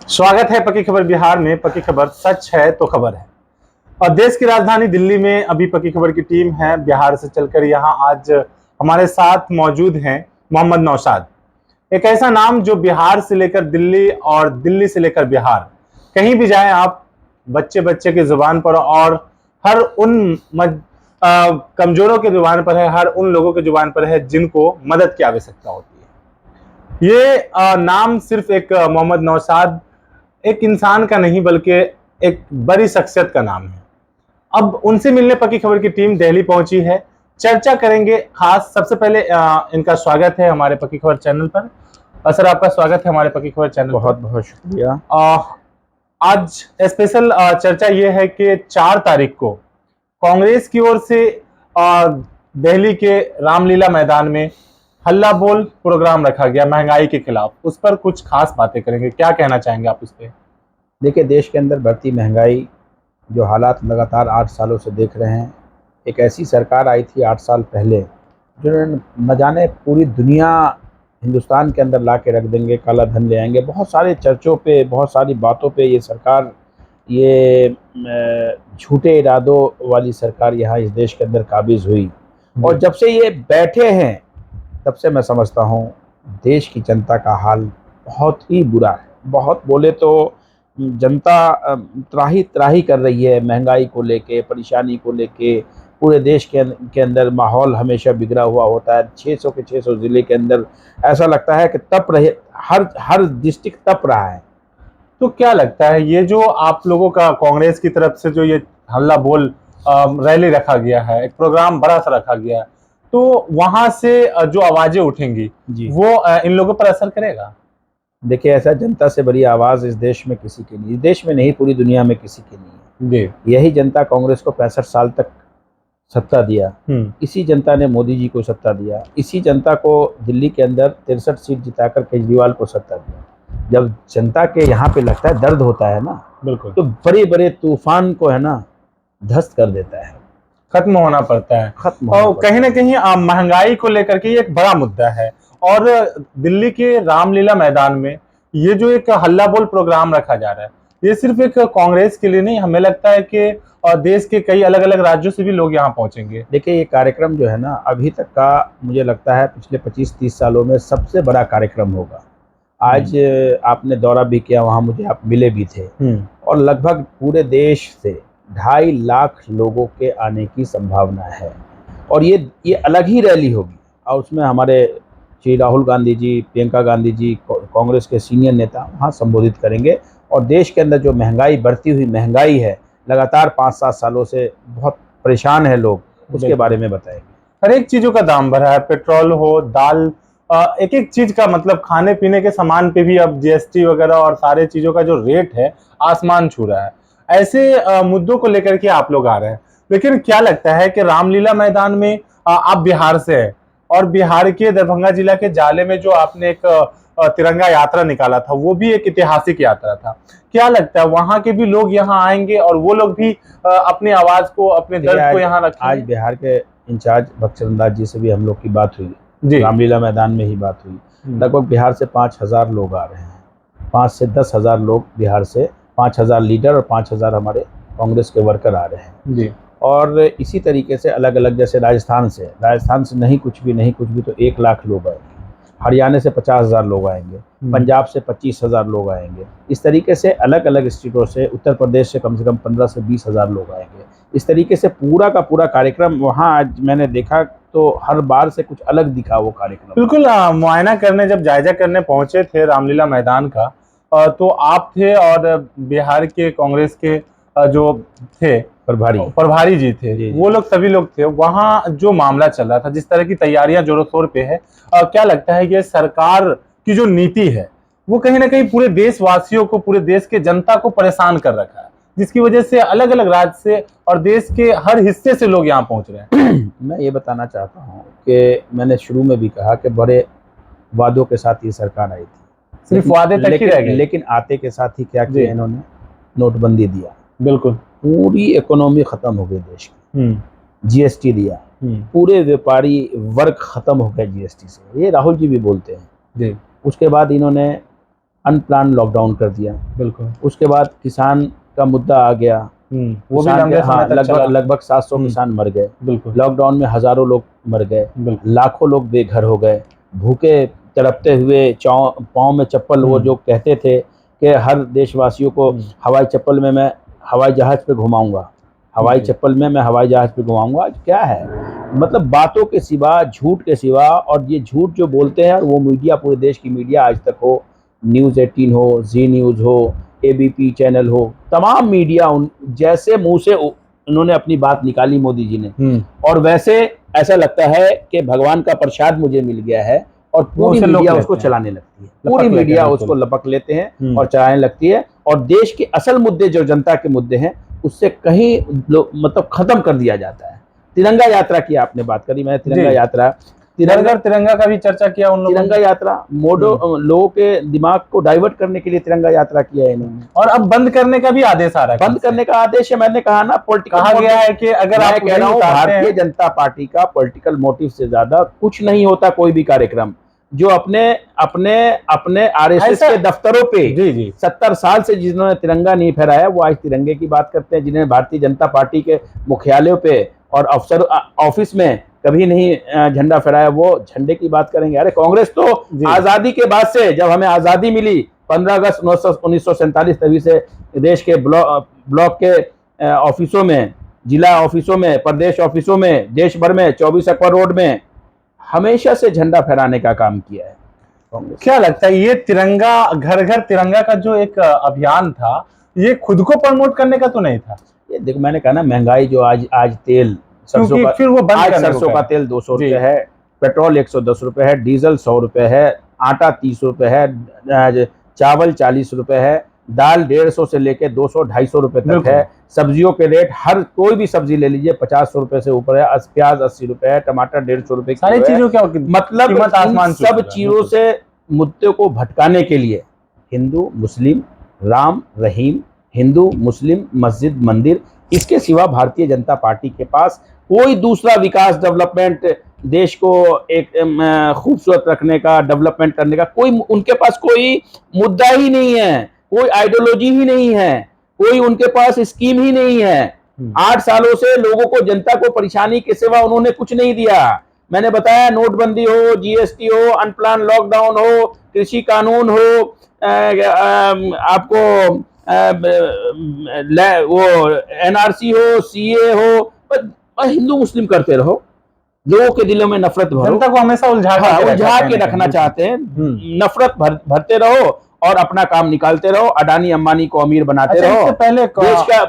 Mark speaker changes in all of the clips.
Speaker 1: स्वागत है पक्की खबर बिहार में। पक्की खबर सच है तो खबर है। और देश की राजधानी दिल्ली में अभी पक्की खबर की टीम है बिहार से चलकर यहाँ आज हमारे साथ मौजूद हैं मोहम्मद नौशाद। एक ऐसा नाम जो बिहार से लेकर दिल्ली और दिल्ली से लेकर बिहार, कहीं भी जाएं आप, बच्चे बच्चे की जुबान पर और हर उन कमजोरों की जुबान पर है, हर उन लोगों की जुबान पर है जिनको मदद की आवश्यकता होती है। ये नाम सिर्फ एक मोहम्मद नौशाद एक इंसान का नहीं बल्कि एक बड़ी शख्सियत का नाम है। अब उनसे मिलने पक्की खबर की टीम दिल्ली पहुंची है, चर्चा करेंगे खास। सबसे पहले इनका स्वागत है हमारे पक्की खबर चैनल पर। सर, आपका स्वागत है हमारे पक्की खबर चैनल।
Speaker 2: बहुत बहुत शुक्रिया।
Speaker 1: आज स्पेशल चर्चा ये है कि 4 तारीख को कांग्रेस की ओर से दिल्ली के रामलीला मैदान में हल्ला बोल प्रोग्राम रखा गया महंगाई के खिलाफ। उस पर कुछ खास बातें करेंगे, क्या कहना चाहेंगे आप इस पे?
Speaker 2: देखिए, देश के अंदर बढ़ती महंगाई, जो हालात लगातार 8 सालों से देख रहे हैं। एक ऐसी सरकार आई थी 8 साल पहले जिन्होंने न जाने पूरी दुनिया हिंदुस्तान के अंदर ला के रख देंगे, काला धन ले आएंगे। बहुत सारे चर्चों पे, बहुत सारी बातों पे ये सरकार, ये झूठे इरादों वाली सरकार यहाँ इस देश के अंदर काबिज हुई। और जब से ये बैठे हैं तब से मैं समझता हूँ देश की जनता का हाल बहुत ही बुरा है। बहुत बोले तो जनता त्राही त्राही कर रही है महंगाई को लेके, परेशानी को लेके। पूरे देश के अंदर माहौल हमेशा बिगड़ा हुआ होता है। 600 के 600 ज़िले के अंदर ऐसा लगता है कि तप रहे, हर डिस्ट्रिक्ट तप रहा है।
Speaker 1: तो क्या लगता है ये जो आप लोगों का कांग्रेस की तरफ से जो ये हल्ला बोल रैली रखा गया है, एक प्रोग्राम बड़ा सा रखा गया है, तो वहां से जो आवाजें उठेंगी वो इन लोगों पर असर करेगा?
Speaker 2: देखिए, ऐसा जनता से बड़ी आवाज़ इस देश में किसी की नहीं, देश में नहीं पूरी दुनिया में किसी की नहीं है। यही जनता कांग्रेस को 65 साल तक सत्ता दिया। इसी जनता ने मोदी जी को सत्ता दिया। इसी जनता को दिल्ली के अंदर 63 सीट जिताकर केजरीवाल को सत्ता दिया। जब जनता के यहाँ पे लगता है, दर्द होता है ना,
Speaker 1: बिल्कुल,
Speaker 2: तो बड़े बड़े तूफान को है ना ध्वस्त कर देता है,
Speaker 1: खत्म होना पड़ता है। और कहीं ना कहीं महंगाई को लेकर के ये एक बड़ा मुद्दा है। और दिल्ली के रामलीला मैदान में ये जो एक हल्ला बोल प्रोग्राम रखा जा रहा है, ये सिर्फ एक कांग्रेस के लिए नहीं, हमें लगता है कि देश के कई अलग अलग राज्यों से भी लोग यहाँ पहुंचेंगे।
Speaker 2: देखिए, ये कार्यक्रम जो है ना, अभी तक का मुझे लगता है पिछले 25-30 सालों में सबसे बड़ा कार्यक्रम होगा। आज आपने दौरा भी किया, वहाँ मुझे आप मिले भी थे। और लगभग पूरे देश से 2.5 लाख लोगों के आने की संभावना है। और ये अलग ही रैली होगी। और उसमें हमारे श्री राहुल गांधी जी, प्रियंका गांधी जी, कांग्रेस के सीनियर नेता वहाँ संबोधित करेंगे। और देश के अंदर जो महंगाई, बढ़ती हुई महंगाई है, लगातार 5-7 सालों से बहुत परेशान है लोग, उसके बारे में बताएंगे।
Speaker 1: हर एक चीजों का दाम बढ़ा है, पेट्रोल हो, दाल, एक एक चीज का, मतलब खाने पीने के सामान पे भी अब जीएसटी वगैरह और सारे चीजों का जो रेट है आसमान छू रहा है। ऐसे मुद्दों को लेकर के आप लोग आ रहे हैं। लेकिन क्या लगता है कि रामलीला मैदान में आप बिहार से हैं और बिहार के दरभंगा जिला के जाले में जो आपने एक तिरंगा यात्रा निकाला था, वो भी एक ऐतिहासिक यात्रा था। क्या लगता है वहां के भी लोग यहाँ आएंगे और वो लोग भी अपनी आवाज को, अपने दर्द को यहाँ रखेंगे?
Speaker 2: आज बिहार के इंचार्ज बख्शरंदाज जी से भी हम लोग की बात हुई, रामलीला मैदान में ही बात हुई। लगभग बिहार से 5,000 लोग आ रहे हैं। 5 से 10,000 लोग बिहार से, 5,000 लीडर और 5,000 हमारे कांग्रेस के वर्कर आ रहे हैं जी। और इसी तरीके से अलग अलग, जैसे राजस्थान से नहीं कुछ भी तो 1 लाख लोग आएंगे। हरियाणा से 50,000 लोग आएंगे। पंजाब से 25,000 लोग आएंगे। इस तरीके से अलग अलग स्टेटों से, उत्तर प्रदेश से कम 15 से 20,000 लोग आएंगे। इस तरीके से पूरा का पूरा कार्यक्रम वहाँ आज मैंने देखा तो हर बार से कुछ अलग दिखा वो कार्यक्रम।
Speaker 1: बिल्कुल, मुआयना करने जब जायजा करने पहुंचे थे रामलीला मैदान का, तो आप थे और बिहार के कांग्रेस के जो थे प्रभारी जी थे, वो लोग, सभी लोग थे वहाँ। जो मामला चल रहा था, जिस तरह की तैयारियां जोरों शोर पे है, क्या लगता है ये सरकार की जो नीति है वो कहीं ना कहीं पूरे देशवासियों को, पूरे देश के जनता को परेशान कर रखा है, जिसकी वजह से अलग अलग राज्य से और देश के हर हिस्से से लोग यहाँ पहुंच रहे हैं?
Speaker 2: मैं ये बताना चाहता हूँ कि मैंने शुरू में भी कहा कि बड़े वादों के साथ ये सरकार आई थी,
Speaker 1: सिर्फ वादे तक ही रह गए।
Speaker 2: लेकिन आते के साथ ही क्या किया इन्होंने? नोटबंदी दिया।
Speaker 1: बिल्कुल,
Speaker 2: पूरी इकोनॉमी खत्म हो गई देश की। जीएसटी दिया, पूरे व्यापारी वर्ग खत्म हो गए जीएसटी से। ये राहुल जी भी बोलते हैं जी। उसके बाद इन्होंने अनप्लान लॉकडाउन कर दिया।
Speaker 1: बिल्कुल।
Speaker 2: उसके बाद किसान का मुद्दा आ गया।
Speaker 1: वो भी
Speaker 2: किसान
Speaker 1: लंबे
Speaker 2: के
Speaker 1: समय तक चला।
Speaker 2: लगभग 700 किसान मर गए।
Speaker 1: बिल्कुल
Speaker 2: लॉकडाउन में हजारों लोग मर गए,
Speaker 1: बिल्कुल।
Speaker 2: लाखों लोग बेघर हो गए, भूखे तड़पते हुए पाँव में चप्पल, वो जो कहते थे कि हर देशवासियों को हवाई चप्पल में मैं हवाई जहाज पे घुमाऊंगा, हवाई चप्पल में मैं हवाई जहाज पे घुमाऊंगा। आज क्या है, मतलब बातों के सिवा, झूठ के सिवा, और ये झूठ जो बोलते हैं, और वो मीडिया, पूरे देश की मीडिया, आज तक हो, न्यूज़ 18 हो, जी न्यूज़ हो, एबीपी चैनल हो, तमाम मीडिया जैसे मुंह से उन्होंने अपनी बात निकाली मोदी जी ने, और वैसे ऐसा लगता है कि भगवान का प्रसाद मुझे मिल गया है, और पूरी मीडिया उसको चलाने लगती है, पूरी मीडिया उसको लपक लेते हैं और चलाने लगती है, और देश के असल मुद्दे जो जनता के मुद्दे हैं उससे कहीं मतलब खत्म कर दिया जाता है। तिरंगा यात्रा की आपने बात करी, मैंने तिरंगा यात्रा,
Speaker 1: तिरंगा का भी चर्चा किया उन लोगों ने।
Speaker 2: तिरंगा यात्रा लोगों के दिमाग को डाइवर्ट करने के लिए तिरंगा यात्रा किया है इन्होंने,
Speaker 1: और अब बंद करने का भी आदेश आ रहा है।
Speaker 2: बंद करने का आदेश है। मैंने कहा ना, पॉलिटिकल
Speaker 1: कहा गया है कि अगर आप
Speaker 2: कह रहा हूं, भारतीय जनता पार्टी का पॉलिटिकल मोटिव से ज्यादा कुछ नहीं होता। कोई भी कार्यक्रम जो अपने अपने अपने आरएसएस के दफ्तरों पे 70 साल से जिन्होंने तिरंगा नहीं फहराया, वो आज तिरंगे की बात करते हैं। जिन्हें भारतीय जनता पार्टी के मुख्यालयों पे और अफसर ऑफिस में कभी नहीं झंडा फहराया, वो झंडे की बात करेंगे। अरे कांग्रेस तो आजादी के बाद से, जब हमें आजादी मिली 15 अगस्त 1947, तभी से देश के ब्लॉक के ऑफिसों में, जिला ऑफिसों में, प्रदेश ऑफिसों में, देश भर में, 24 अकबर रोड में हमेशा से झंडा फहराने का काम किया है कांग्रेस।
Speaker 1: क्या लगता है ये तिरंगा, घर घर तिरंगा का जो एक अभियान था, ये खुद को प्रमोट करने का तो नहीं था?
Speaker 2: ये देखो, मैंने कहा ना, महंगाई जो आज तेल, सरसों का,
Speaker 1: फिर वो बंद
Speaker 2: सरसों का तेल 200 रुपए है, पेट्रोल 110 रुपए है, डीजल 100 रुपए है, आटा 30 रुपए है, चावल 40 रुपए है, दाल 150 से लेके 200-250 रुपए तक है। सब्जियों के रेट, हर कोई भी सब्जी ले लीजिए 50 रुपए से ऊपर है, प्याज 80 रुपए है, टमाटर 150 रुपए,
Speaker 1: सारी चीजों क्या
Speaker 2: मतलब सब चीजों से मुद्दे को भटकाने के लिए हिंदू मुस्लिम, राम रहीम, हिंदू मुस्लिम, मस्जिद मंदिर, इसके सिवा भारतीय जनता पार्टी के पास कोई दूसरा विकास, डेवलपमेंट, देश को एक खूबसूरत रखने का, डेवलपमेंट करने का कोई उनके पास कोई मुद्दा ही नहीं है, कोई आइडियोलॉजी ही नहीं है, कोई उनके पास स्कीम ही नहीं है। 8 सालों से लोगों को, जनता को परेशानी के सिवा उन्होंने कुछ नहीं दिया। मैंने बताया, नोटबंदी हो, जीएसटी हो, अनप्लान लॉकडाउन हो, कृषि कानून हो, आपको वो एनआरसी हो, सीए हो, हिंदू मुस्लिम करते रहो, लोगों के दिलों में नफरत भरो,
Speaker 1: जनता को हमेशा उलझा
Speaker 2: के रखना चाहते हैं, नफरत भरते रहो और अपना काम निकालते रहो, अडानी अंबानी को अमीर बनाते रहो।
Speaker 1: पहले
Speaker 2: देश का,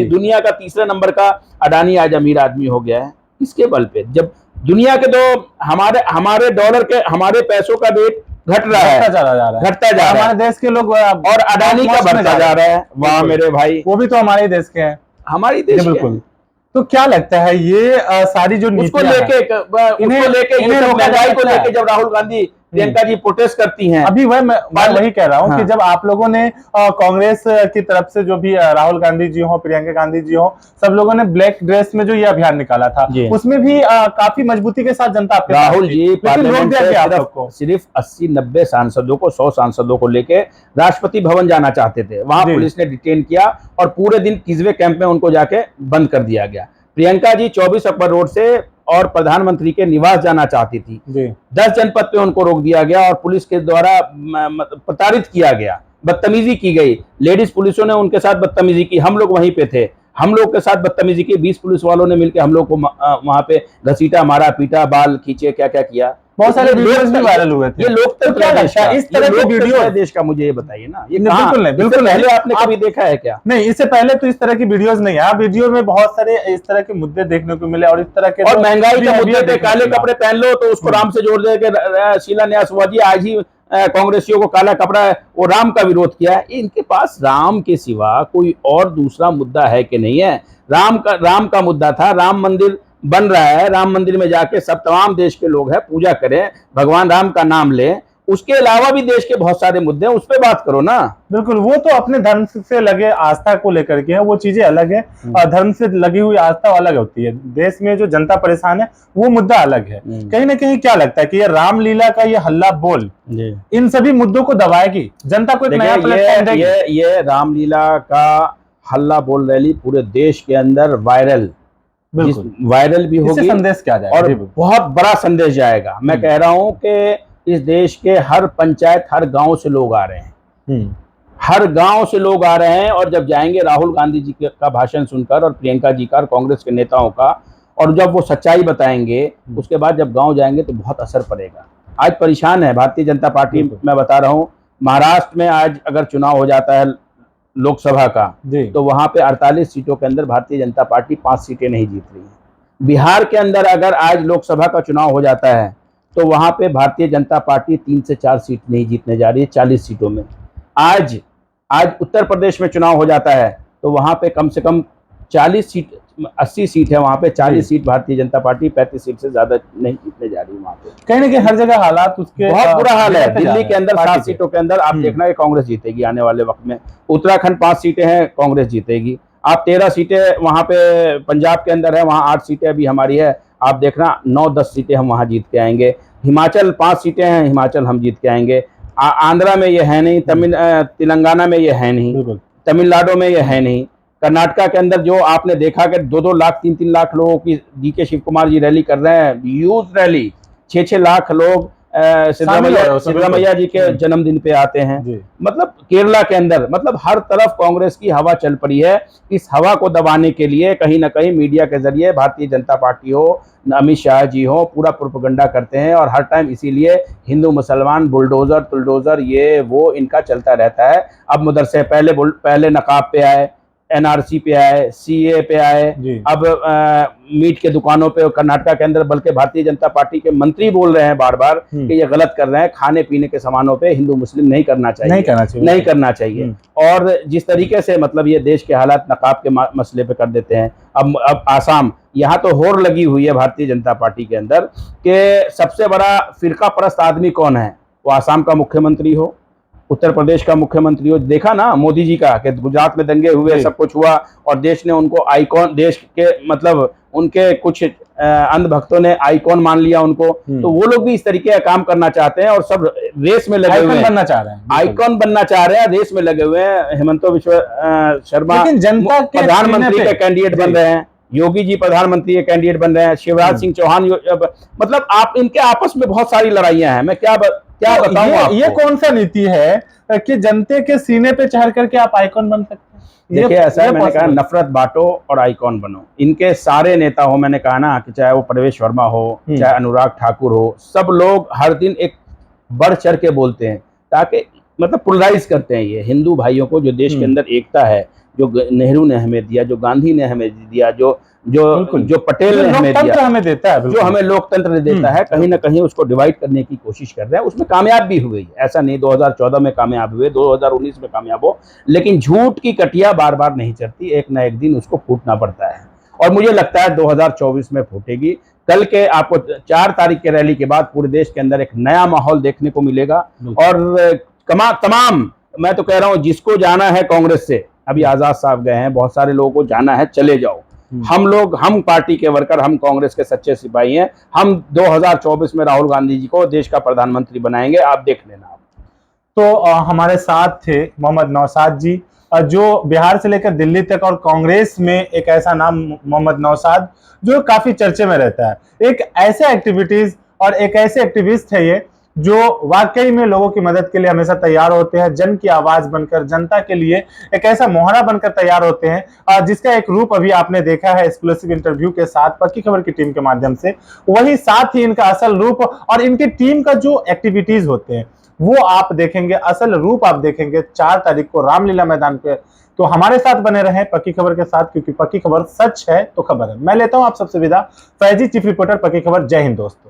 Speaker 2: दुनिया का तीसरा नंबर का अडानी आज अमीर आदमी हो गया है। इसके बल पे, जब दुनिया के तो हमारे डॉलर के, हमारे पैसों का रेट घट रहा है, घटता जा रहा है,
Speaker 1: हमारे देश के लोग,
Speaker 2: और अडानी का बढ़ता जा रहा है। वाह मेरे भाई,
Speaker 1: वो भी तो हमारे देश के हैं,
Speaker 2: हमारी देश के।
Speaker 1: बिल्कुल। तो क्या लगता है ये सारी जो
Speaker 2: उसको लेके महंगाई को लेके जब राहुल गांधी, प्रियंका जी प्रोटेस्ट करती हैं,
Speaker 1: अभी मैं वही कह रहा हूँ कि जब आप लोगों ने कांग्रेस की तरफ से, जो भी राहुल गांधी जी हो, प्रियंका गांधी जी हो, सब लोगों ने ब्लैक ड्रेस में जो ये अभियान निकाला था, उसमें भी काफी मजबूती के साथ जनता आपके
Speaker 2: राहुल जी पार्लियामेंट सिर्फ 80-90 सांसदों को, 100 सांसदों को लेके राष्ट्रपति भवन जाना चाहते थे। वहां पुलिस ने डिटेन किया और पूरे दिन किस्वे कैंप में उनको जाके बंद कर दिया गया। प्रियंका जी 24 अकबर रोड से और प्रधानमंत्री के निवास जाना चाहती थी, 10 जनपद पे उनको रोक दिया गया और पुलिस के द्वारा प्रताड़ित किया गया, बदतमीजी की गई। लेडीज पुलिसों ने उनके साथ बदतमीजी की, हम लोग वहीं पे थे, हम लोग के साथ बदतमीजी की। 20 पुलिस वालों ने मिलकर हम लोग को वहां पे घसीटा, मारा, पीटा, बाल खींचे, क्या क्या किया।
Speaker 1: बहुत सारे वीडियोस भी वायरल हुए थे।
Speaker 2: ये लोकतंत्र
Speaker 1: क्या लगता है, इस तरह के वीडियो
Speaker 2: देश का, मुझे ये बताइए ना, ये
Speaker 1: बिल्कुल नहीं, बिल्कुल
Speaker 2: पहले आपने कभी देखा है क्या?
Speaker 1: नहीं, इससे पहले तो इस तरह की वीडियोस नहीं है। वीडियो में बहुत सारे इस तरह के मुद्दे देखने को मिले, और इस तरह के,
Speaker 2: और महंगाई के मुद्दे पे काले कपड़े पहन लो तो उसको राम से जोड़ दे। शिलान्यास हुआ जी, आज ही कांग्रेसियों को काला कपड़ा है, वो राम का विरोध किया है। इनके पास राम के सिवा कोई और दूसरा मुद्दा है कि नहीं है? राम का मुद्दा था, राम मंदिर बन रहा है, राम मंदिर में जाके सब तमाम देश के लोग हैं, पूजा करें, भगवान राम का नाम लें, उसके अलावा भी देश के बहुत सारे मुद्दे हैं, उस पर बात करो ना।
Speaker 1: बिल्कुल, वो तो अपने धर्म से लगे आस्था को लेकर के है, वो चीजें अलग है। और धर्म से लगी हुई आस्था अलग होती है। देश में जो जनता परेशान है वो मुद्दा अलग है। कहीं ना कहीं क्या लगता है कि ये रामलीला का ये हल्ला बोल इन सभी मुद्दों को दबाएगी, जनता को एक नया प्लेटफॉर्म देगी?
Speaker 2: ये रामलीला का हल्ला बोल रैली पूरे देश के अंदर वायरल भी होगी,
Speaker 1: संदेश क्या जाएगा
Speaker 2: और बहुत बड़ा संदेश जाएगा। मैं कह रहा हूं कि इस देश के हर पंचायत, हर गांव से लोग आ रहे हैं, हर गांव से लोग आ रहे हैं। और जब जाएंगे राहुल गांधी जी का भाषण सुनकर और प्रियंका जी का, कांग्रेस के नेताओं का, और जब वो सच्चाई बताएंगे, उसके बाद जब गांव जाएंगे तो बहुत असर पड़ेगा। आज परेशान है भारतीय जनता पार्टी। मैं बता रहा हूं, महाराष्ट्र में आज अगर चुनाव हो जाता है लोकसभा का, तो वहां पे 48 सीटों के अंदर भारतीय जनता पार्टी 5 सीटें नहीं जीत रही है। बिहार के अंदर अगर आज लोकसभा का चुनाव हो जाता है तो वहां पे भारतीय जनता पार्टी 3 से 4 सीट नहीं जीतने जा रही है 40 सीटों में। आज उत्तर प्रदेश में चुनाव हो जाता है तो वहां पे कम से कम 40 सीट, 80 सीट है वहां पे, 40 seat Bharatiya Janata party, 35 seat से ज्यादा नहीं जीतने जा रही है वहां पे।
Speaker 1: कहीं ना कहीं हर जगह हालात उसके
Speaker 2: बहुत बुरा हाल है। दिल्ली के अंदर 7 सीटों के अंदर आप देखना कि कांग्रेस जीतेगी आने वाले वक्त में। उत्तराखंड 5 सीटें हैं, कांग्रेस जीतेगी। आप 13 सीटें वहां पे पंजाब के अंदर है, वहां 8 सीटें अभी हमारी है, आप देखना 9-10 सीटें हम वहां जीत के आएंगे। हिमाचल 5 सीटें हैं, हिमाचल हम जीत के आएंगे। आंध्रा में ये है नहीं, तेलंगाना में ये है नहीं, तमिलनाडु में ये है नहीं। कर्नाटका के अंदर जो आपने देखा कि 2-2 लाख 3-3 लाख लोगों की डीके शिव कुमार जी रैली कर रहे हैं, ह्यूज रैली, 6-6 लाख लोग सिद्धरामैया जी के जन्मदिन पे आते हैं। मतलब केरला के अंदर, मतलब हर तरफ कांग्रेस की हवा चल पड़ी है। इस हवा को दबाने के लिए कहीं ना कहीं मीडिया के जरिए भारतीय जनता पार्टी हो, अमित शाह जी हो, पूरा प्रोपेगेंडा करते हैं। और हर टाइम इसीलिए हिंदू मुसलमान बुलडोजर तुलडोजर ये वो इनका चलता रहता है। अब मदरसे पहले नकाब पे आए, एनआरसी पे आए, सीए पे आए, अब मीट के दुकानों पे कर्नाटका के अंदर, बल्कि भारतीय जनता पार्टी के मंत्री बोल रहे हैं बार बार कि ये गलत कर रहे हैं, खाने पीने के सामानों पे हिंदू मुस्लिम नहीं करना चाहिए। और जिस तरीके से मतलब ये देश के हालात नकाब के मसले पे कर देते हैं। अब आसाम, यहाँ तो होड़ लगी हुई है भारतीय जनता पार्टी के अंदर कि सबसे बड़ा फिरका परस्त आदमी कौन है, वो आसाम का मुख्यमंत्री हो, उत्तर प्रदेश का मुख्यमंत्री हो। देखा ना मोदी जी का कि गुजरात में दंगे हुए, सब कुछ हुआ और देश ने उनको आइकॉन, देश के मतलब उनके कुछ अंधभक्तों ने आइकॉन मान लिया उनको। तो वो लोग भी इस तरीके का काम करना चाहते हैं और सब रेस में लगे हुए हैं, बनना चाह रहे हैं, आइकॉन बनना चाह रहे हैं, रेस में लगे हुए हैं। हेमंतो विश्व शर्मा प्रधानमंत्री के कैंडिडेट बन रहे हैं, योगी जी प्रधानमंत्री के कैंडिडेट बन रहे हैं, शिवराज सिंह चौहान, मतलब आप इनके आपस में बहुत सारी लड़ाइयां हैं। मैं क्या बताऊं आपको?
Speaker 1: ये कौन सा नीति है कि जनते के सीने पे चढ़ करके आप आइकॉन बन सकते हैं?
Speaker 2: देखिए ऐसा है, मैंने कहा नफरत बांटो और आइकॉन बनो। इनके सारे नेता हो, मैंने कहा ना कि चाहे वो प्रवेश वर्मा हो, चाहे अनुराग ठाकुर हो, सब लोग हर दिन एक बढ़ चढ़ के बोलते हैं ताकि मतलब पोलराइज करते हैं ये हिंदू भाइयों को। जो देश के अंदर एकता है, जो नेहरू ने हमें दिया, जो गांधी ने हमें दिया, जो पटेल ने हमें दिया,
Speaker 1: हमें देता है,
Speaker 2: जो हमें लोकतंत्र देता है, कहीं ना कहीं उसको डिवाइड करने की कोशिश कर रहे हैं। उसमें कामयाब भी हुए, ऐसा नहीं 2014 में कामयाब हुए, 2019 में कामयाब हो, लेकिन झूठ की कटिया बार बार नहीं चलती, एक ना एक दिन उसको फूटना पड़ता है। और मुझे लगता है 2024 में फूटेगी। कल के आपको 4 तारीख के रैली के बाद पूरे देश के अंदर एक नया माहौल देखने को मिलेगा। और तमाम, मैं तो कह रहा हूं जिसको जाना है कांग्रेस से, अभी आजाद साहब गए हैं, बहुत सारे लोगों को जाना है, चले जाओ। हम पार्टी के वर्कर, हम कांग्रेस के सच्चे सिपाही हैं। हम 2024 में राहुल गांधी जी को देश का प्रधानमंत्री बनाएंगे, आप देख लेना।
Speaker 1: तो हमारे साथ थे मोहम्मद नौशाद जी, जो बिहार से लेकर दिल्ली तक और कांग्रेस में एक ऐसा नाम मोहम्मद नौशाद जो काफी चर्चे में रहता है। एक ऐसे एक्टिविटीज और एक ऐसे एक्टिविस्ट है ये जो वाकई में लोगों की मदद के लिए हमेशा तैयार होते हैं, जन की आवाज बनकर, जनता के लिए एक ऐसा मोहरा बनकर तैयार होते हैं, जिसका एक रूप अभी आपने देखा है एक्सक्लूसिव इंटरव्यू के साथ पक्की खबर की टीम के माध्यम से। वही साथ ही इनका असल रूप और इनकी टीम का जो एक्टिविटीज होते हैं वो आप देखेंगे, असल रूप आप देखेंगे 4 तारीख को रामलीला मैदान पे। तो हमारे साथ बने रहें पक्की खबर के साथ, क्योंकि पक्की खबर सच है तो खबर है। मैं लेता हूं आप सबसे विदा। फैजी, चीफ रिपोर्टर, पक्की खबर। जय हिंद दोस्तों।